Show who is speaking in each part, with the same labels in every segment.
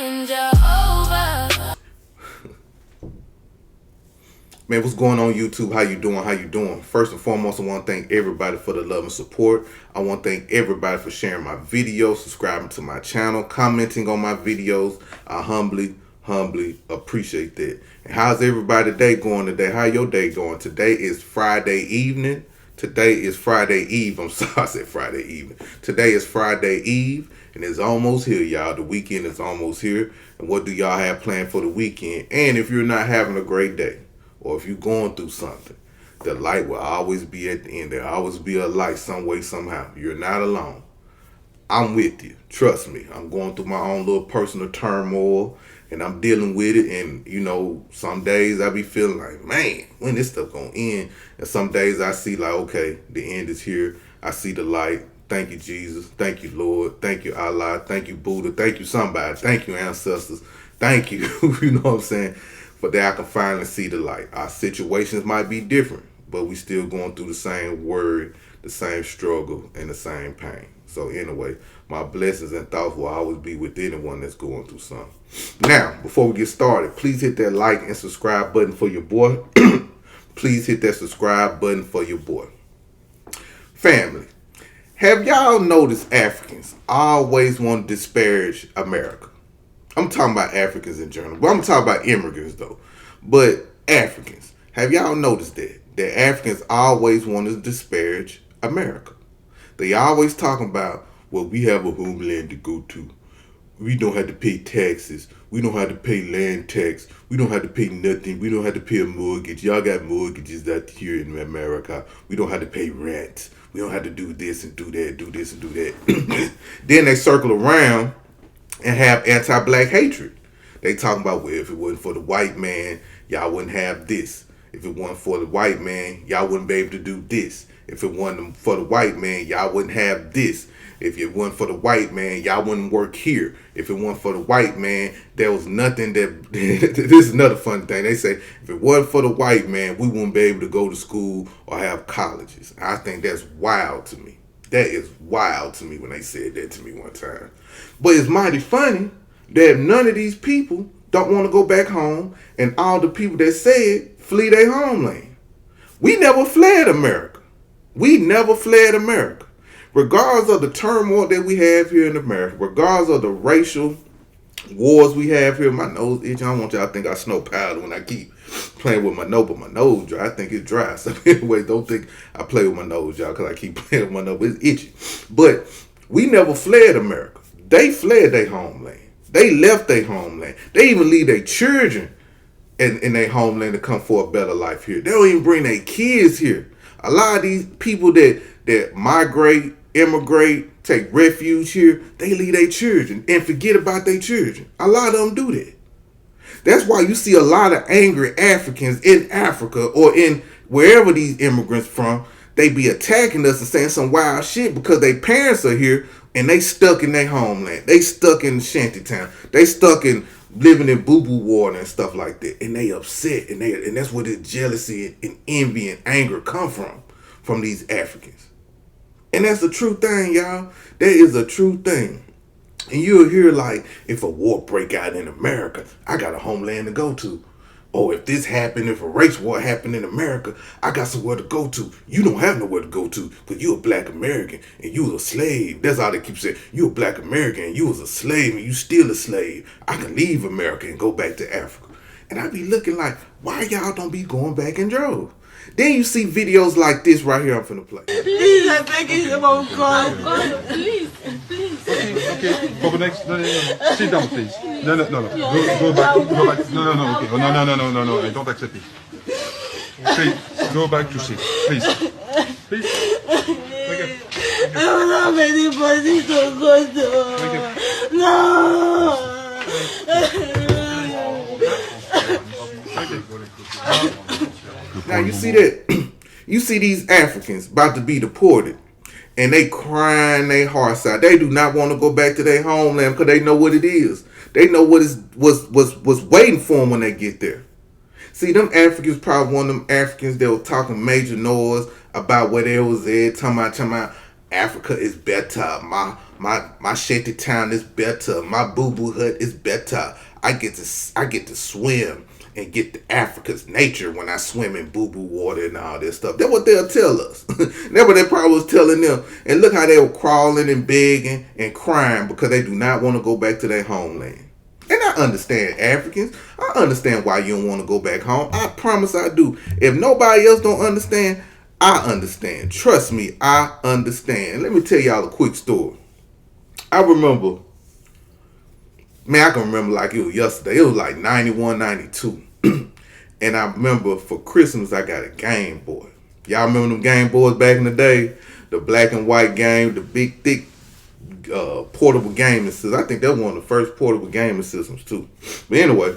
Speaker 1: in Jehovah.
Speaker 2: Man, what's going on YouTube? How you doing? How you doing? First and foremost, I want to thank everybody for the love and support. I want to thank everybody for sharing my videos, subscribing to my channel, commenting on my videos. I humbly appreciate that. And how's everybody day going today? How your day going? Today is Friday evening. Today is Friday Eve. I'm sorry, I said Friday evening. Today is Friday Eve, and it's almost here, y'all. The weekend is almost here. And what do y'all have planned for the weekend? And if you're not having a great day, or if you're going through something, the light will always be at the end. There'll always be a light some way, somehow. You're not alone. I'm with you. Trust me. I'm going through my own little personal turmoil, and I'm dealing with it. And, you know, some days I be feeling like, man, when this stuff gonna end? And some days I see like, okay, the end is here. I see the light. Thank you, Jesus. Thank you, Lord. Thank you, Allah. Thank you, Buddha. Thank you, somebody. Thank you, ancestors. Thank you. You know what I'm saying? For that I can finally see the light. Our situations might be different, but we still going through the same word, the same struggle, and the same pain. So anyway, my blessings and thoughts will always be with anyone that's going through something. Now, before we get started, please hit that like and subscribe button for your boy. Please hit that subscribe button for your boy. Family, have y'all noticed Africans always want to disparage America? I'm talking about Africans in general, but I'm talking about immigrants though. But Africans, have y'all noticed that Africans always want to disparage America? They always talking about, well, we have a homeland to go to. We don't have to pay taxes. We don't have to pay land tax. We don't have to pay nothing. We don't have to pay a mortgage. Y'all got mortgages out here in America. We don't have to pay rent. We don't have to do this and do that, do this and do that. Then they circle around and have anti-black hatred. They talking about, well, if it wasn't for the white man, y'all wouldn't have this. If it wasn't for the white man, y'all wouldn't be able to do this. If it wasn't for the white man, y'all wouldn't have this. If it wasn't for the white man, y'all wouldn't work here. If it wasn't for the white man, there was nothing that... This is another fun thing. They say, if it wasn't for the white man, we wouldn't be able to go to school or have colleges. I think that's wild to me. That is wild to me when they said that to me one time. But it's mighty funny that none of these people don't want to go back home, and all the people that said flee their homeland. We never fled America. We never fled America. Regardless of the turmoil that we have here in America, regardless of the racial wars we have here, my nose itching. I don't want y'all to think I snow powder when I keep playing with my nose, but my nose dry. I think it's dry. So anyway, don't think I play with my nose, y'all, because I keep playing with my nose, but it's itchy. But we never fled America. They fled their homeland. They left their homeland. They even leave their children in their homeland to come for a better life here. They don't even bring their kids here. A lot of these people that migrate, immigrate, take refuge here, they leave their children and forget about their children. A lot of them do that. That's why you see a lot of angry Africans in Africa or in wherever these immigrants from. They be attacking us and saying some wild shit because their parents are here and they stuck in their homeland. They stuck in shantytown. They stuck in living in boo-boo water and stuff like that. And they upset. And that's where the jealousy and envy and anger come from these Africans. And that's a true thing, y'all. That is a true thing. And you'll hear like, if a war break out in America, I got a homeland to go to. Or if this happened, if a race war happened in America, I got somewhere to go to. You don't have nowhere to go to because you're a black American and you was a slave. That's all they keep saying. You're a black American and you was a slave and you still a slave. I can leave America and go back to Africa. And I be looking like, why y'all don't be going back in droves? Then you see videos like this right here I'm finna play.
Speaker 3: Please, I beg you about God.
Speaker 1: Please.
Speaker 4: Okay. For the next, no. Sit down, please. No. Go back. Okay. Oh, no. I don't accept it. Please, go back to sit. Please. Okay.
Speaker 3: I don't have anybody to go to. No.
Speaker 2: Now you see that, you see these Africans about to be deported, and they crying their hearts out. They do not want to go back to their homeland because they know what it is. They know what was waiting for them when they get there. See, them Africans probably one of them Africans that were talking major noise about where they was at, talking about Africa is better. My shanty town is better. My boo boo hut is better. I get to swim and get to Africa's nature when I swim in boo boo water and all this stuff. That's what they'll tell us. That's what they probably was telling them. And look how they were crawling and begging and crying because they do not want to go back to their homeland. And I understand Africans. I understand why you don't want to go back home. I promise I do. If nobody else don't understand, I understand. Trust me, I understand. Let me tell y'all a quick story. I remember, man, I can remember like it was yesterday. It was like 91, 92. And I remember for Christmas, I got a Game Boy. Y'all remember them Game Boys back in the day? The black and white game, the big, thick, portable gaming system. I think that was one of the first portable gaming systems too. But anyway,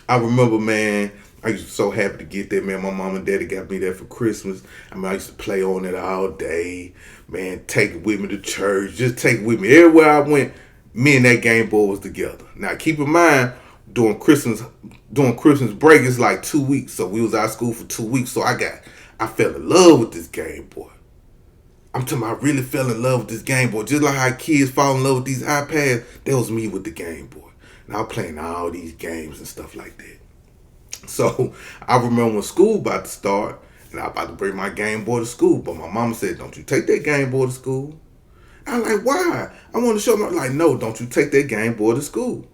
Speaker 2: I remember, man, I used to be so happy to get that, man. My mom and daddy got me that for Christmas. I mean, I used to play on it all day. Man, take it with me to church. Just take it with me. Everywhere I went, me and that Game Boy was together. Now, keep in mind, during Christmas break, it's like 2 weeks. So we was out of school for 2 weeks. So I fell in love with this Game Boy. I'm talking about I really fell in love with this Game Boy. Just like how kids fall in love with these iPads, that was me with the Game Boy. And I was playing all these games and stuff like that. So I remember when school about to start, and I was about to bring my Game Boy to school. But my mama said, don't you take that Game Boy to school. I was like, why? I want to show them. Like, no, don't you take that Game Boy to school.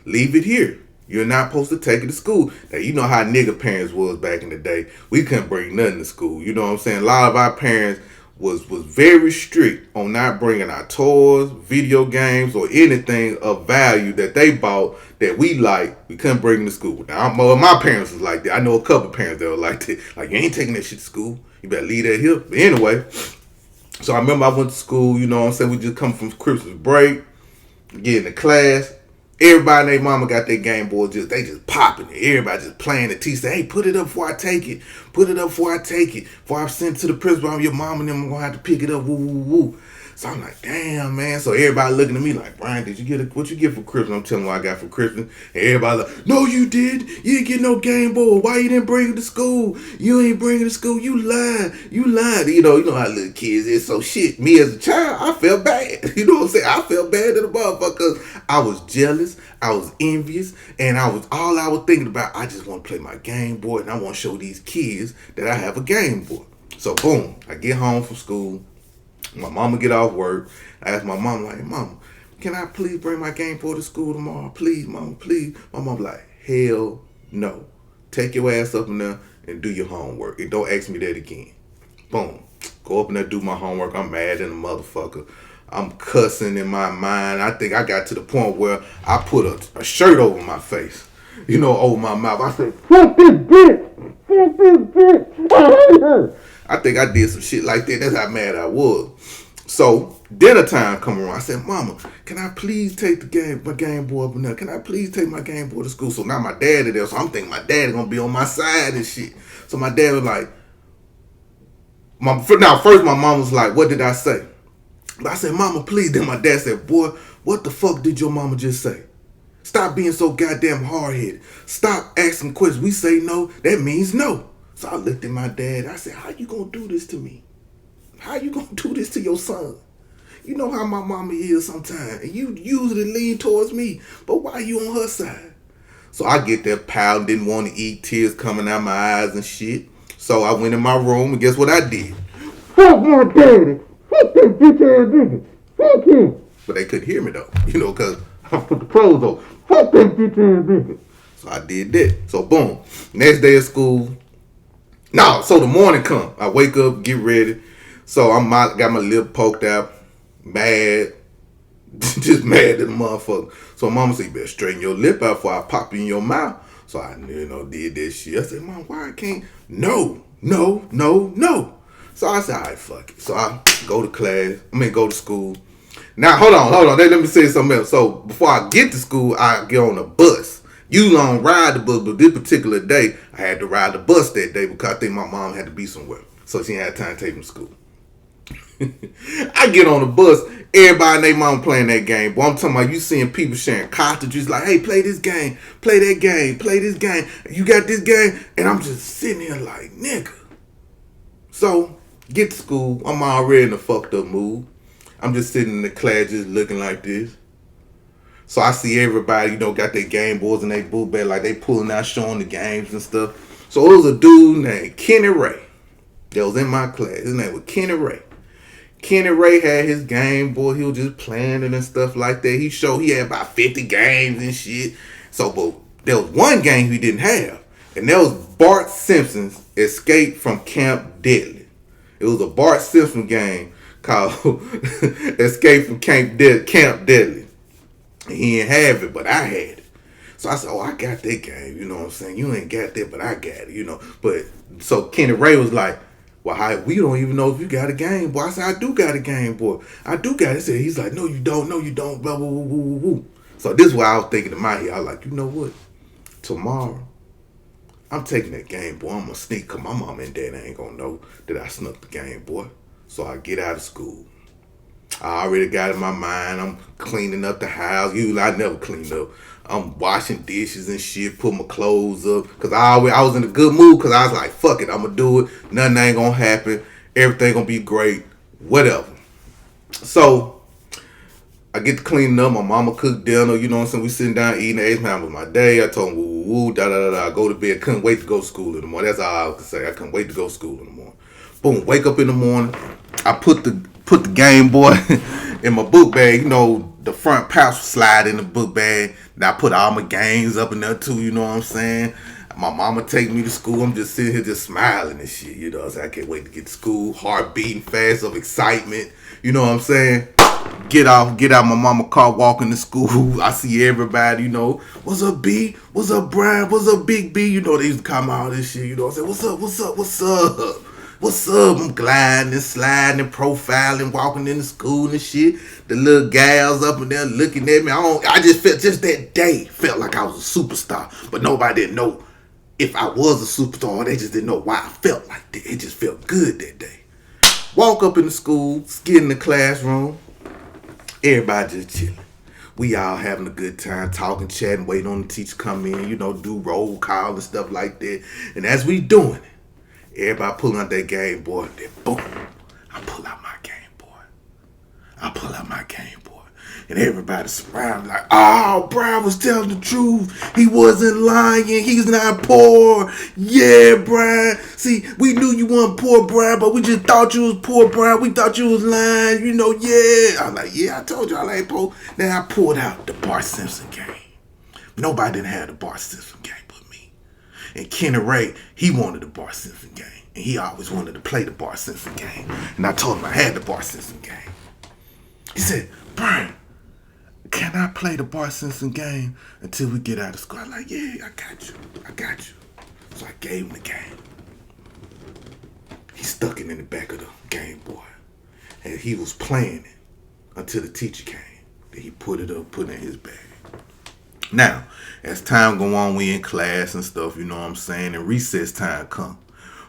Speaker 2: Leave it here. You're not supposed to take it to school. Now, you know how nigga parents was back in the day. We couldn't bring nothing to school. You know what I'm saying? A lot of our parents was very strict on not bringing our toys, video games, or anything of value that they bought that we like. We couldn't bring them to school. Now, my parents was like that. I know a couple parents that were like that. Like, you ain't taking that shit to school. You better leave that here. But anyway, so I remember I went to school, you know what I'm saying? We just come from Christmas break, get into class. Everybody and their mama got their Game Boy, they just popping it. Everybody just playing it. Teacher say, hey, put it up before I take it. Put it up before I take it. Before I send it to the principal, I'm your mom and them, I'm going to have to pick it up. Woo, woo, woo. So I'm like, damn, man. So everybody looking at me like, Brian, what you get for Christmas? I'm telling them what I got for Christmas. And everybody like, no, you did. You didn't get no Game Boy. Why you didn't bring it to school? You ain't bring it to school. You lied. You lied. You know how little kids is. So shit, me as a child, I felt bad. You know what I'm saying? I felt bad to the motherfucker because I was jealous. I was envious. And all I was thinking about, I just want to play my Game Boy and I want to show these kids that I have a Game Boy. So boom, I get home from school. My mama get off work. I ask my mom, like, Mama, can I please bring my Game Boy to school tomorrow? Please, Mama, please. My mom like, hell no. Take your ass up in there and do your homework. And don't ask me that again. Boom. Go up in there, do my homework. I'm mad at a motherfucker. I'm cussing in my mind. I think I got to the point where I put a shirt over my face. You know, over my mouth. I said, fuck this bitch. Fuck this bitch. I hate her. I think I did some shit like that. That's how mad I was. So dinner time come around. I said, Mama, can I please take my Game Boy up in there? Can I please take my Game Boy to school? So now my dad is there. So I'm thinking my dad is gonna be on my side and shit. So my dad was like, first my mom was like, what did I say? But I said, Mama, please. Then my dad said, boy, what the fuck did your mama just say? Stop being so goddamn hard-headed. Stop asking questions. We say no, that means no. So I looked at my dad. I said, how you gonna do this to me? How you gonna do this to your son? You know how my mama is sometimes. And you usually lean towards me. But why you on her side? So I get that pal, didn't want to eat, tears coming out my eyes and shit. So I went in my room and guess what I did? Fuck my daddy. Fuck that bitch ass nigga. Fuck him. But they couldn't hear me though. You know, because I put the clothes on. Fuck that bitch ass nigga. So I did that. So boom. Next day of school. No, so the morning come. I wake up, get ready. So got my lip poked out, mad, just mad at the motherfucker. So mama said, you better straighten your lip out before I pop you in your mouth. So I, did that shit. I said, Mom, why I can't? No. So I said, all right, fuck it. So I go to school. Now, hold on. Let me say something else. So before I get to school, I get on a bus. Usually I don't ride the bus, but this particular day, I had to ride the bus that day because I think my mom had to be somewhere. So she didn't have time to take me to school. I get on the bus, everybody and their mom playing that game. Boy, I'm talking about you seeing people sharing cartridges like, hey, play this game, play that game, play this game. You got this game? And I'm just sitting here like, nigga. So, get to school. I'm already in a fucked up mood. I'm just sitting in the class just looking like this. So I see everybody, you know, got their Game Boys in their boot bag, like they pulling out, showing the games and stuff. So it was a dude named Kenny Ray that was in my class. His name was Kenny Ray. Kenny Ray had his Game Boy. He was just playing it and stuff like that. He had about 50 games and shit. So, but there was one game he didn't have. And that was Bart Simpson's Escape from Camp Deadly. It was a Bart Simpson game called Escape from Camp Deadly. And he didn't have it, but I had it. So I said, oh, I got that game. You know what I'm saying? You ain't got that, but I got it, you know. But so Kenny Ray was like, well, we don't even know if you got a Game Boy. I said, I do got a Game Boy. I do got it. He's like, no, you don't. No, you don't. Blah, blah, blah, blah, blah. So this is what I was thinking in my head. I was like, you know what? Tomorrow, I'm taking that Game Boy. I'm going to sneak, because my mom and dad ain't going to know that I snuck the Game Boy. So I get out of school. I already got in my mind. I'm cleaning up the house. Usually I never cleaned up. I'm washing dishes and shit, put my clothes up. Because I was in a good mood, because I was like, fuck it, I'm going to do it. Nothing ain't going to happen. Everything going to be great. Whatever. So, I get to cleaning up. My mama cooked dinner. You know what I'm saying? We sitting down eating. Ace man was my day. I told him, woo, woo, woo, da, da, da, da. I go to bed. Couldn't wait to go to school in the morning. That's all I could say. I couldn't wait to go to school in the morning. Boom, wake up in the morning. I put the Game Boy in my book bag. You know, the front pouch slide in the book bag. And I put all my games up in there too, you know what I'm saying? My mama take me to school. I'm just sitting here just smiling and shit, you know what I'm saying? I can't wait to get to school. Heart beating fast of excitement, you know what I'm saying? Get out my mama car, walking to school. I see everybody, you know. What's up, B? What's up, Brian? What's up, Big B? You know, they used to come out and shit, you know what I'm saying? What's up, what's up, what's up? What's up? I'm gliding and sliding and profiling, walking into school and shit. The little gals up in there looking at me. I just felt, just that day, felt like I was a superstar. But nobody didn't know if I was a superstar. They just didn't know why I felt like that. It just felt good that day. Walk up in the school, get in the classroom. Everybody just chilling. We all having a good time, talking, chatting, waiting on the teacher to come in, you know, do roll call and stuff like that. And as we doing it, everybody pulling out their Game Boy. Then boom, I pull out my Game Boy. And everybody surrounded like, oh, Brian was telling the truth. He wasn't lying. He's not poor. Yeah, Brian. See, we knew you weren't poor, Brian, but we just thought you was poor, Brian. We thought you was lying. You know, yeah. I was like, yeah, I told y'all I ain't poor. Then I pulled out the Bart Simpson game. Nobody didn't have the Bart Simpson game but me. And Kenny Ray, he wanted the Bart Simpson game. And he always wanted to play the Bart Simpson game. And I told him I had the Bart Simpson game. He said, Brian, can I play the Bart Simpson game until we get out of school? I'm like, yeah, I got you. So I gave him the game. He stuck it in the back of the Game Boy. And he was playing it until the teacher came. Then he put it in his bag. Now, as time go on, we in class and stuff, you know what I'm saying? And recess time come.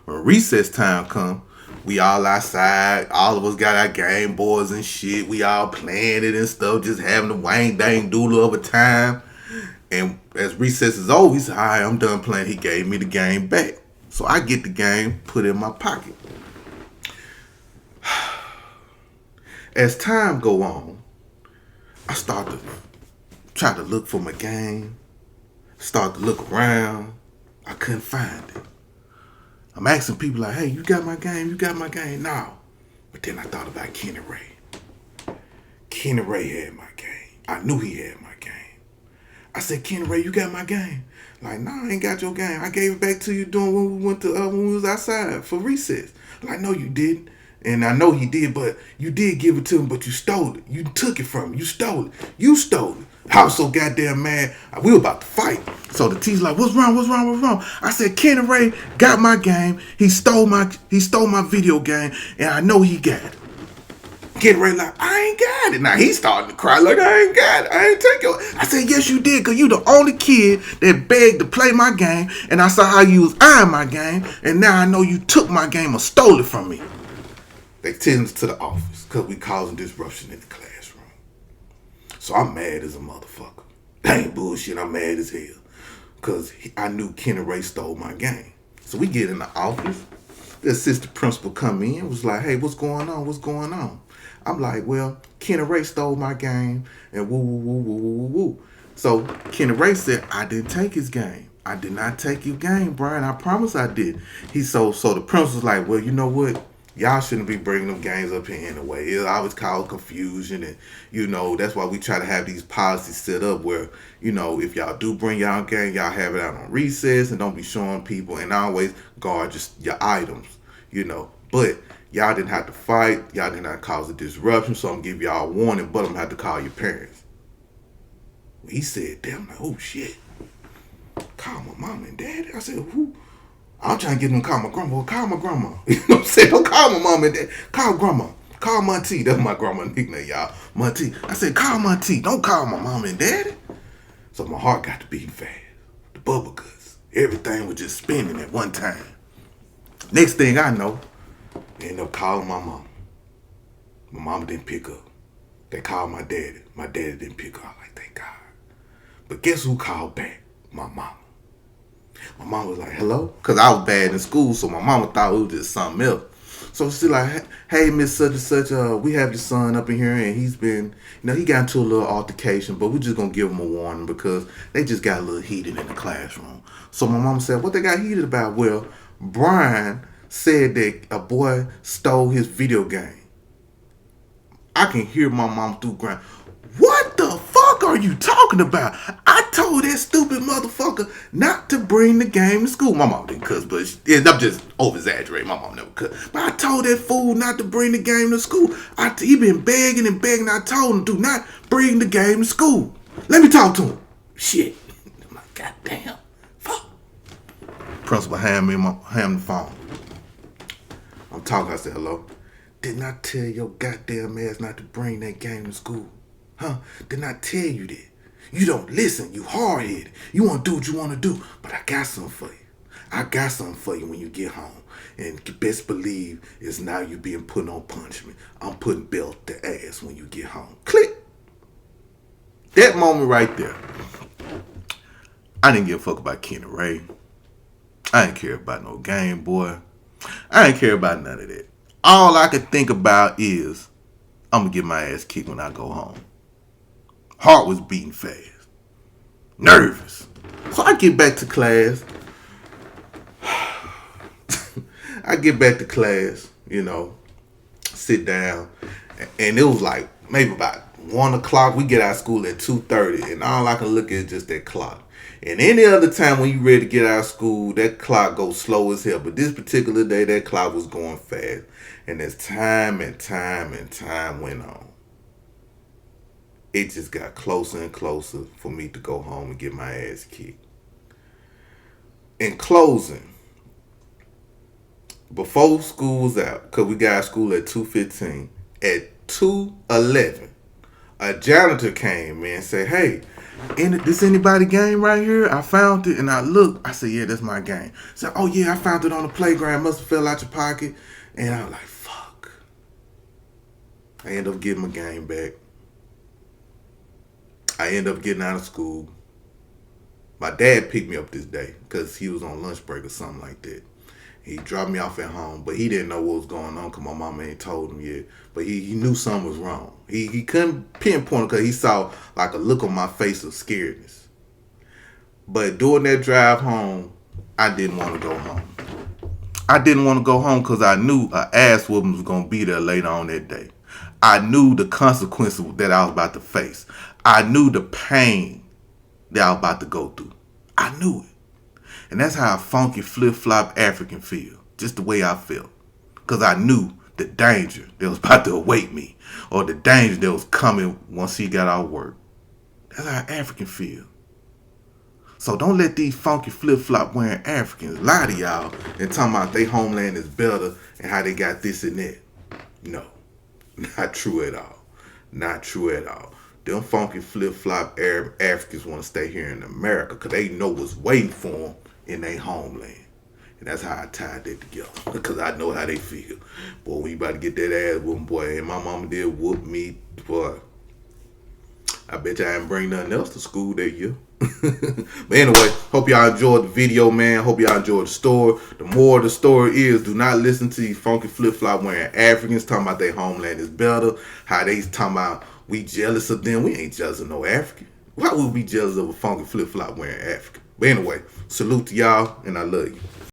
Speaker 2: When recess time come, we all outside. All of us got our Game Boys and shit. We all playing it and stuff, just having the wang dang doodle of a time. And as recess is over, he said, all right, I'm done playing. He gave me the game back. So I get the game, put it in my pocket. As time go on, I start to try to look for my game. Start to look around. I couldn't find it. I'm asking people like, hey, you got my game? You got my game? No. But then I thought about Kenny Ray. Kenny Ray had my game. I knew he had my game. I said, Kenny Ray, you got my game? Like, no, I ain't got your game. I gave it back to you when we was outside for recess. Like, no, you didn't. And I know he did, but you did give it to him, but you stole it. You took it from him. You stole it. You stole it. I was so goddamn mad. We were about to fight. So the teacher's like, what's wrong? I said, Kenny Ray got my game. He stole my video game, and I know he got it. Kenny Ray like, I ain't got it. Now he's starting to cry like, I ain't got it. I ain't take it. I said, yes, you did, because you the only kid that begged to play my game, and I saw how you was eyeing my game, and now I know you took my game or stole it from me. They send us to the office because we causing disruption in the classroom. So I'm mad as a motherfucker. That ain't bullshit. I'm mad as hell. Because I knew Kenny Ray stole my game. So we get in the office. The assistant principal come in and was like, hey, what's going on? I'm like, well, Kenny Ray stole my game and woo, woo, woo, woo, woo, woo, woo. So Kenny Ray said, I didn't take his game. I did not take your game, Brian. I promise I did. So the principal was like, well, you know what? Y'all shouldn't be bringing them games up here anyway. It always cause confusion, and that's why we try to have these policies set up where if y'all do bring y'all game, y'all have it out on recess and don't be showing people, and always guard just your items, But y'all didn't have to fight, y'all did not cause a disruption, so I'm gonna give y'all a warning, but I'm gonna have to call your parents. He said, damn, oh shit. Call my mom and daddy. I said, who? I'm trying to get them to call my grandma. Call my grandma. You know what I'm saying? Don't call my mom and dad. Call grandma. Call Monty. That's my grandma nickname, y'all. Monty. I said, call Monty. Don't call my mom and daddy. So my heart got to beating fast. The bubble guts. Everything was just spinning at one time. Next thing I know, they ended up calling my mom. My mama didn't pick up. They called my daddy. My daddy didn't pick up. I'm like, thank God. But guess who called back? My mama. My mom was like, hello? Because I was bad in school, so my mama thought it was just something else. So she's like, hey, Miss such and such, we have your son up in here, and he's been, he got into a little altercation, but we're just going to give him a warning because they just got a little heated in the classroom. So my mom said, what they got heated about? Well, Brian said that a boy stole his video game. I can hear my mom through ground. What the fuck are you talking about? I told that stupid motherfucker not to bring the game to school. My mom didn't cuss, but I'm just over-exaggerating. My mom never cuss. But I told that fool not to bring the game to school. He been begging and begging. I told him, do not bring the game to school. Let me talk to him. Shit. I'm like, goddamn. Fuck. Principal hand me the phone. I'm talking. I said, hello. Didn't I tell your goddamn ass not to bring that game to school? Huh? Didn't I tell you that? You don't listen. You hard-headed. You want to do what you want to do. But I got something for you. I got something for you when you get home. And you best believe it's now you being put on punishment. I'm putting belt to ass when you get home. Click. That moment right there. I didn't give a fuck about Kenny Ray. I didn't care about no Game Boy. I didn't care about none of that. All I could think about is I'm going to get my ass kicked when I go home. Heart was beating fast. Nervous. So I get back to class. Sit down. And it was like maybe about 1 o'clock. We get out of school at 2:30. And all I can look at is just that clock. And any other time when you ready to get out of school, that clock goes slow as hell. But this particular day, that clock was going fast. And as time and time and time went on, it just got closer and closer for me to go home and get my ass kicked. In closing, before school was out, because we got out of school at 2:15, at 2:11, a janitor came in and said, hey, this anybody game right here? I found it and I looked. I said, yeah, that's my game. Said, oh yeah, I found it on the playground. Must have fell out your pocket. And I was like, fuck. I ended up getting my game back. I ended up getting out of school. My dad picked me up this day because he was on lunch break or something like that. He dropped me off at home, but he didn't know what was going on because my mama ain't told him yet. But he knew something was wrong. He couldn't pinpoint it because he saw like a look on my face of scaredness. But during that drive home, I didn't want to go home. I didn't want to go home because I knew an ass whooping was going to be there later on that day. I knew the consequences that I was about to face. I knew the pain that I was about to go through. I knew it. And that's how a funky flip-flop African feel. Just the way I felt. Because I knew the danger that was about to await me. Or the danger that was coming once he got out of work. That's how African feel. So don't let these funky flip-flop wearing Africans lie to y'all and talking about their homeland is better and how they got this and that. No. Not true at all. Not true at all. Them funky flip-flop Arab Africans want to stay here in America because they know what's waiting for them in their homeland. And that's how I tied that together because I know how they feel. Boy, we about to get that ass whooping, boy. And my mama did whoop me, boy. I bet you I didn't bring nothing else to school that year. But anyway, hope y'all enjoyed the video, man. Hope y'all enjoyed the story. The moral of the story is, do not listen to these funky flip-flop wearing Africans talking about their homeland is better. How they talking about we jealous of them. We ain't jealous of no African. Why would we be jealous of a funky flip-flop wearing African? But anyway, salute to y'all, and I love you.